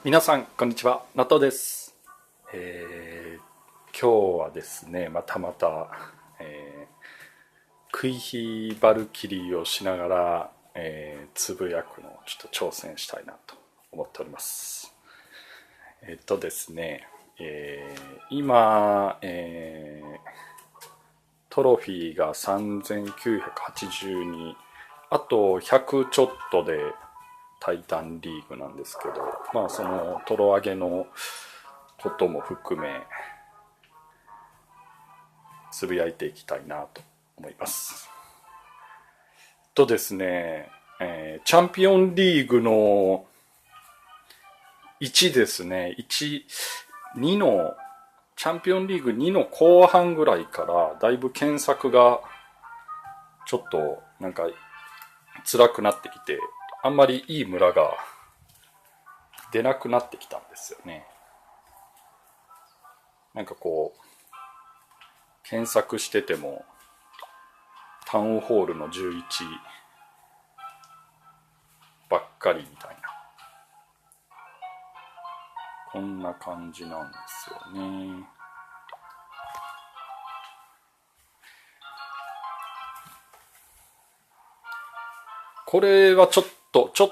皆さんこんにちは、ナトです。今日はですね、またまた、食い火バルキリーをしながら、つぶやくのをちょっと挑戦したいなと思っております。ですね、今、トロフィーが3982、あと100ちょっとでタイタンリーグなんですけど、まあそのトロ上げのことも含めつぶやいていきたいなと思います。ですね、チャンピオンリーグの1ですね、2のチャンピオンリーグ2の後半ぐらいからだいぶ検索がちょっとなんか辛くなってきて、あんまりいい村が出なくなってきたんですよね。なんかこう検索しててもタウンホールの11ばっかりみたいな、こんな感じなんですよね。これはちょっ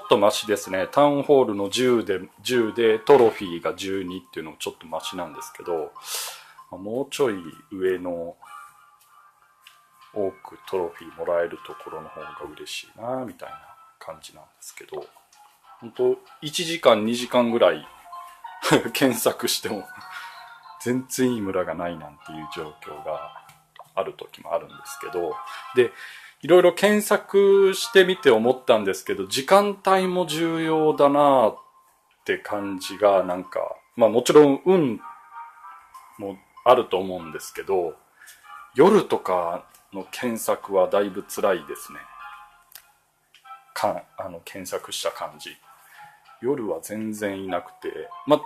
とマシですね。タウンホールの10でトロフィーが12っていうのもちょっとマシなんですけど、もうちょい上の多くトロフィーもらえるところの方が嬉しいなみたいな感じなんですけど、本当1時間2時間ぐらい検索しても全然いい村がないなんていう状況がある時もあるんですけど、でいろいろ検索してみて思ったんですけど、時間帯も重要だなって感じが、なんかまあもちろん運もあると思うんですけど、夜とかの検索はだいぶ辛いですね。検索した感じ、夜は全然いなくて、まあ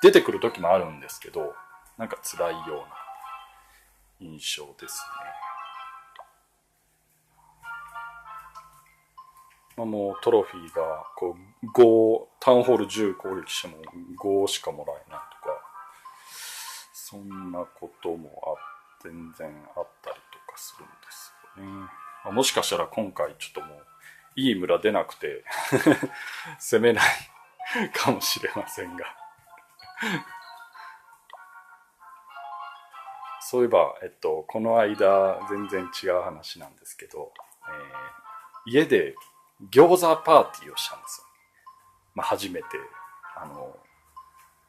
出てくる時もあるんですけど、なんか辛いような印象ですね。まあ、もうトロフィーがこう5、タウンホール10攻撃しても5しかもらえないとか、そんなことも全然あったりとかするんですよね。まあ、もしかしたら今回ちょっともういい村出なくて攻めないかもしれませんがそういえば、この間全然違う話なんですけど、家で餃子パーティーをしたんですよ。まあ、初めて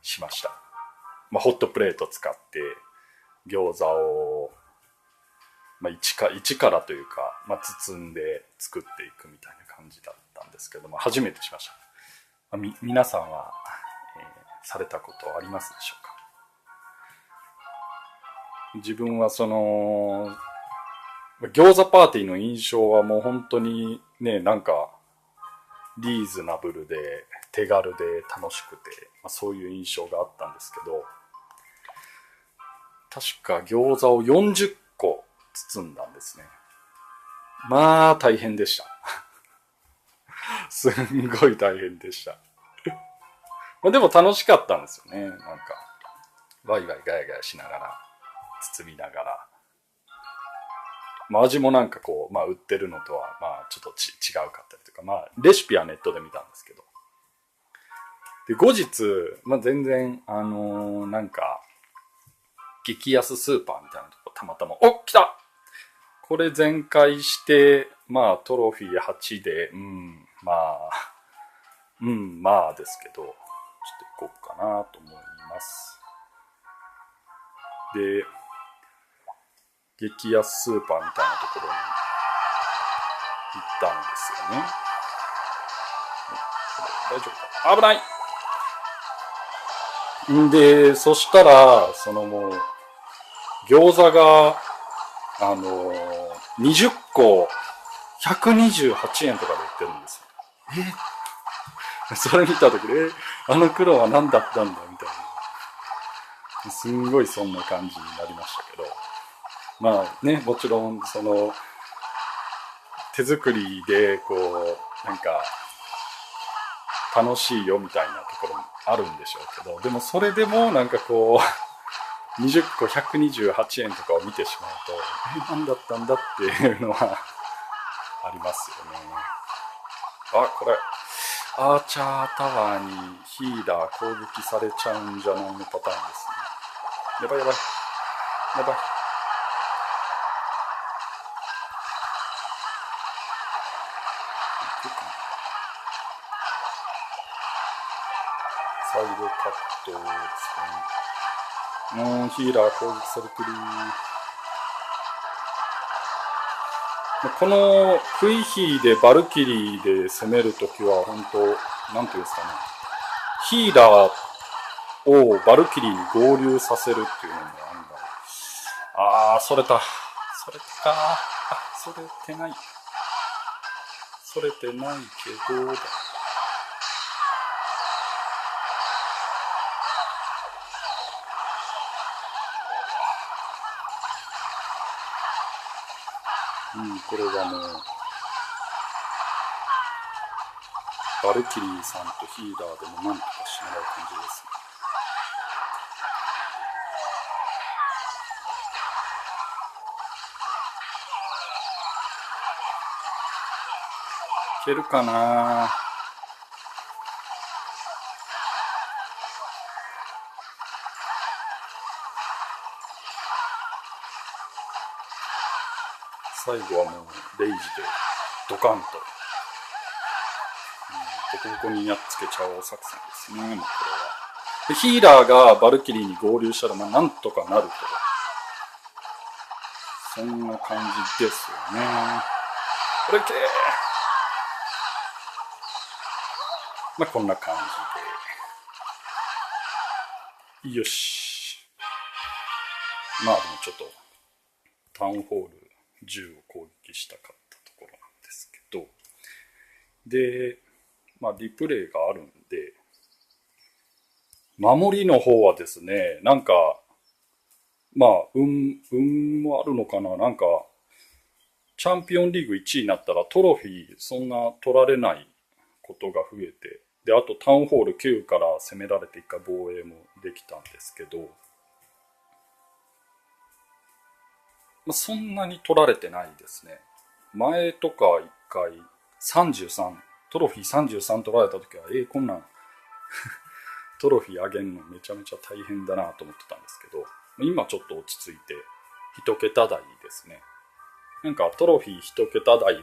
しました。まあ、ホットプレート使って餃子を、まあ、一からというか、まあ、包んで作っていくみたいな感じだったんですけども、初めてしました。まあ、皆さんは、されたことありますでしょうか。自分はその餃子パーティーの印象はもう本当にね、なんかリーズナブルで手軽で楽しくて、まあ、そういう印象があったんですけど、確か餃子を40個包んだんですね。まあ大変でしたすんごい大変でしたまあでも楽しかったんですよね。なんかワイワイガヤガヤしながら包みながら、まあ、味もなんかこう、まあ、売ってるのとはまあちょっと違うかったりとか、まあレシピはネットで見たんですけど、で後日、まあ、全然なんか激安スーパーみたいなとこたまたま来た、これ全開して、まあトロフィー8で、まあですけど、ちょっと行こうかなと思います。で激安スーパーみたいなところに行ったんですよね。大丈夫か、危ないんで、そしたらそのもう餃子が20個128円とかで売ってるんですよ。それ見た時で、あの黒は何だったんだみたいな、すんごいそんな感じになりましたけど、まあね、もちろんその手作りでこうなんか楽しいよみたいなところもあるんでしょうけど、でもそれでもなんかこう20個128円とかを見てしまうと何だったんだっていうのはありますよね。あ、これアーチャータワーにヒーラー攻撃されちゃうんじゃないのパターンですね。やばいやばいやばい。サイドカットを使う。もうヒーラー攻撃されてる。このクイヒーでバルキリーで攻めるときは本当なんていうんですかね、ヒーラーをバルキリーに合流させるっていうのもあるんだ。あー、それた。それか。あ、それてない。それてないけどだ。これはもうバルキリーさんとヒーラーでもなんとかしてもらう感じですね。いけるかな。最後はもうレイジでドカンと、ボコボコにやっつけちゃおう作戦ですね。もうこれはでヒーラーがバルキリーに合流したらなんとかなると、そんな感じですよね。これけこんな感じでよし。でもちょっとタウンホール10を攻撃したかったところなんですけど、でリプレイがあるんで、守りの方はですね、なんか運もあるのかな。なんかチャンピオンリーグ1位になったらトロフィーそんな取られないことが増えて、であとタウンホール9から攻められて一回防衛もできたんですけど、そんなに取られてないですね。前とか一回33トロフィー33取られた時はこんなんトロフィー上げるのめちゃめちゃ大変だなと思ってたんですけど、今ちょっと落ち着いて一桁台ですね。なんかトロフィー一桁台で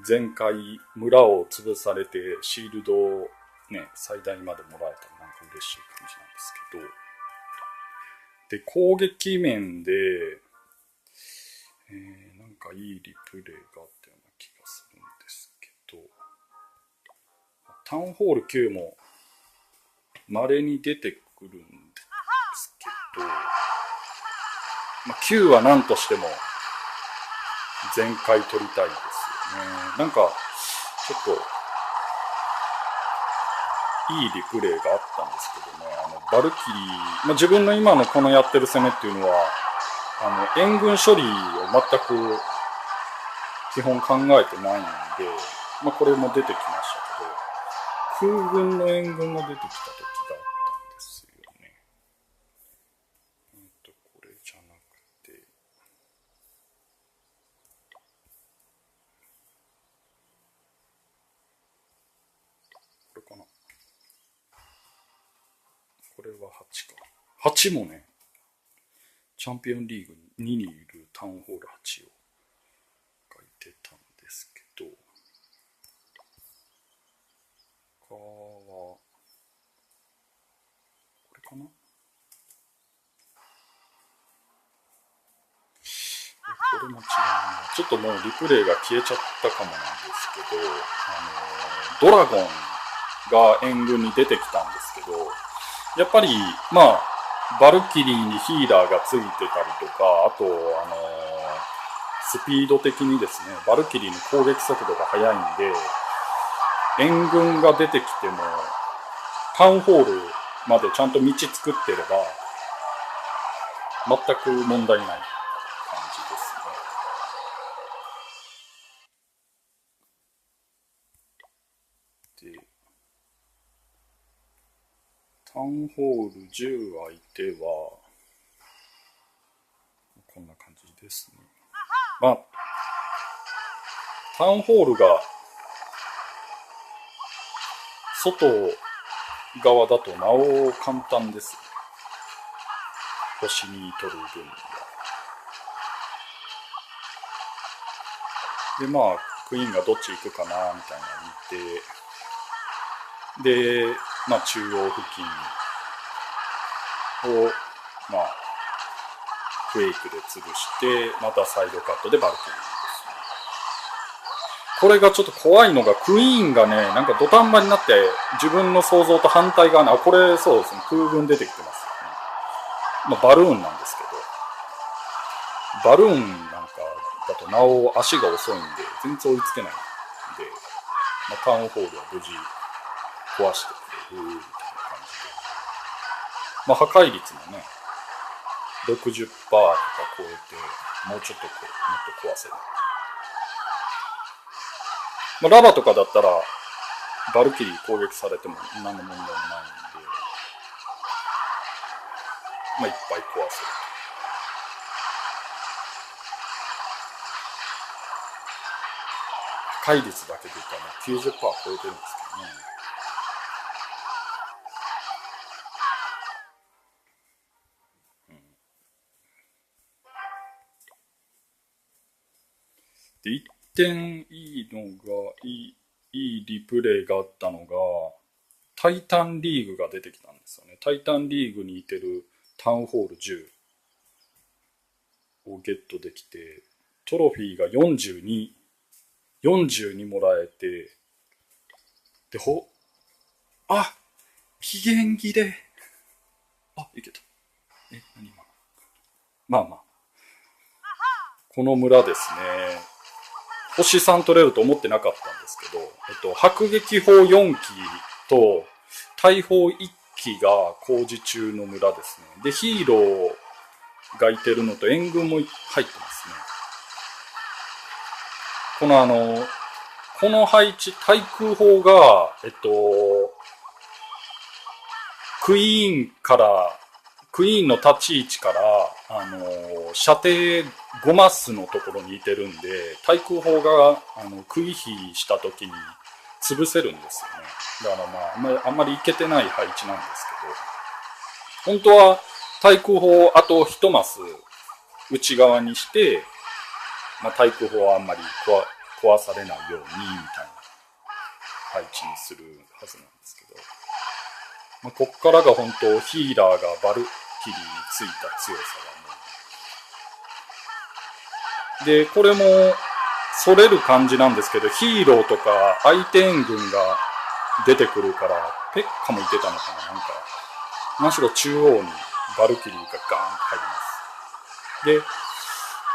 前回村を潰されてシールドをね最大までもらえたらなんか嬉しい感じなんですけど、で攻撃面で、なんかいいリプレイがあったような気がするんですけど、タウンホール9も稀に出てくるんですけど、9は何としても全開取りたいですよね。なんかちょっといいリプレイがあったんですけどね、バルキリー、自分の今のこのやってる攻めっていうのは援軍処理を全く基本考えてないんで、これも出てきましたけど、空軍の援軍が出てきた時があったんですよね。これじゃなくて、これかな。これは8か。8もね、チャンピオンリーグ2にいるタウンホール8を書いてたんですけど、他はこれかな。これも違うな。ちょっともうリプレイが消えちゃったかもなんですけど、ドラゴンが援軍に出てきたんですけど、やっぱりバルキリーにヒーラーがついてたりとか、あとスピード的にですね、バルキリーの攻撃速度が速いんで、援軍が出てきてもタウンホールまでちゃんと道作ってれば全く問題ない感じですね。でタウンホール10相手は、こんな感じですね。まあ、タウンホールが外側だとなお簡単です。星に取る分は。で、まあ、クイーンがどっち行くかな、みたいなの見て、で、まあ、中央付近を、まあ、フェイクで潰して、またサイドカットでバルキリーですね。これがちょっと怖いのが、クイーンがね、なんか土壇場になって、自分の想像と反対側に、これそうですね、空軍出てきてますよね。まあ、バルーンなんですけど、バルーンなんかだとなお足が遅いんで、全然追いつけないんで、まあ、タウンホールは無事壊してくれるみたいな感じで。まあ、破壊率もね、60% とか超えて、もうちょっともっと壊せる。まあ、ラバとかだったら、バルキリー攻撃されても何の問題もないんで、まあ、いっぱい壊せる。破壊率だけで言ったら 90% 超えてるんですけどね。で、一点いいのが、いいリプレイがあったのが、タイタンリーグが出てきたんですよね。タイタンリーグにいてるタウンホール10をゲットできて、トロフィーが42もらえて、で、期限切れ。いけた。何今。まあまあ。この村ですね。星3取れると思ってなかったんですけど、迫撃砲4機と大砲1機が工事中の村ですね。で、ヒーローがいてるのと援軍も入ってますね。この配置、対空砲が、クイーンの立ち位置から、射程5マスのところにいてるんで、対空砲が、食い火した時に潰せるんですよね。だからまあ、あんまりいけてない配置なんですけど、本当は対空砲をあと1マス内側にして、まあ、対空砲はあんまり壊されないように、みたいな配置にするはずなんですけど、まあ、こっからが本当ヒーラーがバルキリーについた強さがもう。で、これも、それる感じなんですけど、ヒーローとか相手援軍が出てくるから、ペッカもいてたのかな、なんか、むしろ中央にバルキリーがガーンと入ります。で、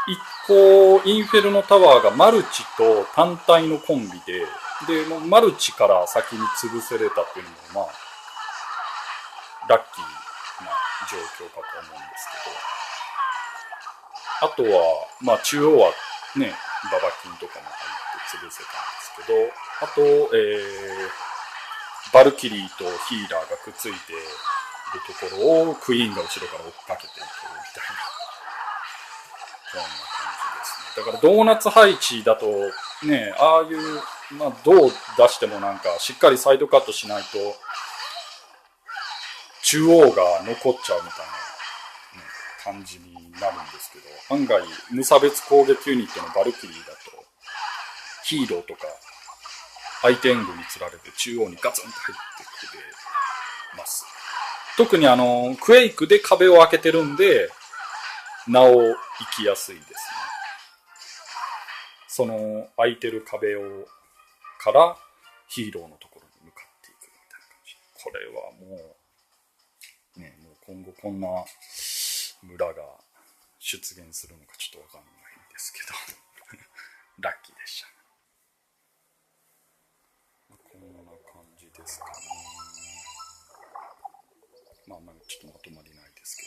一個、インフェルノタワーがマルチと単体のコンビで、もうマルチから先に潰せれたっていうのも、まあ、ラッキーな状況かと思うんですけど、あとは、まあ中央はね、ババキンとかも入って潰せたんですけど、あと、バルキリーとヒーラーがくっついているところをクイーンが後ろから追っかけていくみたいな、こんな感じですね。だからドーナツ配置だとね、ああいう、まあどう出してもなんかしっかりサイドカットしないと、中央が残っちゃうみたいな、感じになるんですけど、案外無差別攻撃ユニットのバルキリーだとヒーローとか相手援軍につられて中央にガツンと入ってくれます。特にクエイクで壁を開けてるんでなお行きやすいですね。その空いてる壁からヒーローのところに向かっていくみたいな感じ。これはもうね、もう今後こんな村が出現するのかちょっとわかんないんですけどラッキーでした。こんな感じですかね。まあちょっとまとまりないですけ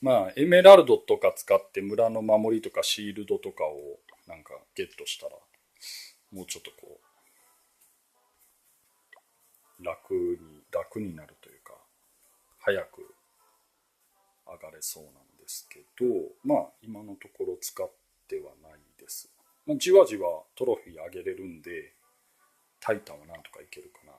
ど、まあエメラルドとか使って村の守りとかシールドとかをなんかゲットしたらもうちょっとこう、楽になるというか、早く上がれそうなんですけど、まあ今のところ使ってはないです。まあ、じわじわトロフィー上げれるんで、タイタンはなんとかいけるかなと。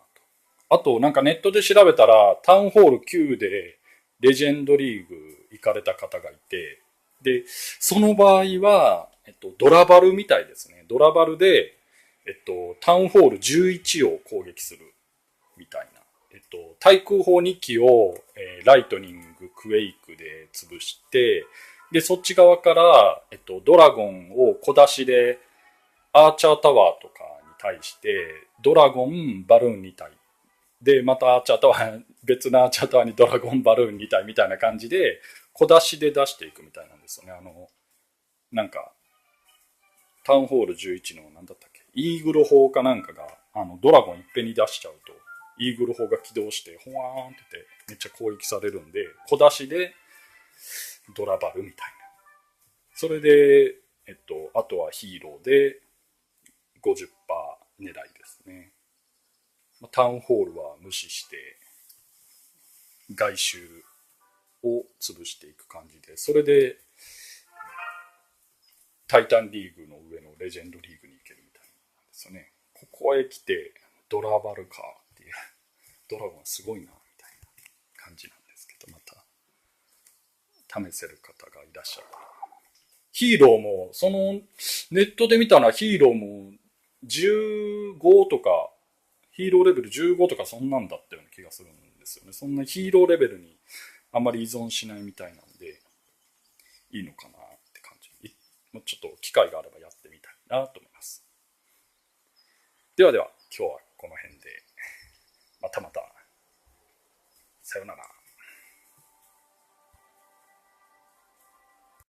あとなんかネットで調べたら、タウンホール9でレジェンドリーグ行かれた方がいて、で、その場合は、ドラバルみたいですね。ドラバルで、タウンホール11を攻撃するみたいな。対空砲2機を、ライトニング、クエイクで潰して、で、そっち側から、ドラゴンを小出しで、アーチャータワーとかに対して、ドラゴン、バルーン2体。で、またアーチャータワー、別のアーチャータワーにドラゴン、バルーン2体みたいな感じで、小出しで出していくみたいなんですよね。なんか、タウンホール11の何だったっけ、イーグル砲かなんかが、ドラゴンいっぺんに出しちゃうと、イーグル砲が起動して、ほわーんってて、めっちゃ攻撃されるんで、小出しでドラバルみたいな。それで、あとはヒーローで50%狙いですね。タウンホールは無視して、外周を潰していく感じで、それで、タイタンリーグの上のレジェンドリーグに行けるみたいなんですよね。ここへ来て、ドラバルかっていう、ドラゴンすごいな、みたいな感じなんですけど、また、試せる方がいらっしゃる。ヒーローも、ネットで見たのはヒーローも15とか、ヒーローレベル15とかそんなんだったような気がするんですよね。そんなヒーローレベルにあまり依存しないみたいなんで、いいのかなって感じ。もうちょっと機会があればやってみたいなと思います。ではでは、今日はこの辺で、またまた、さよなら。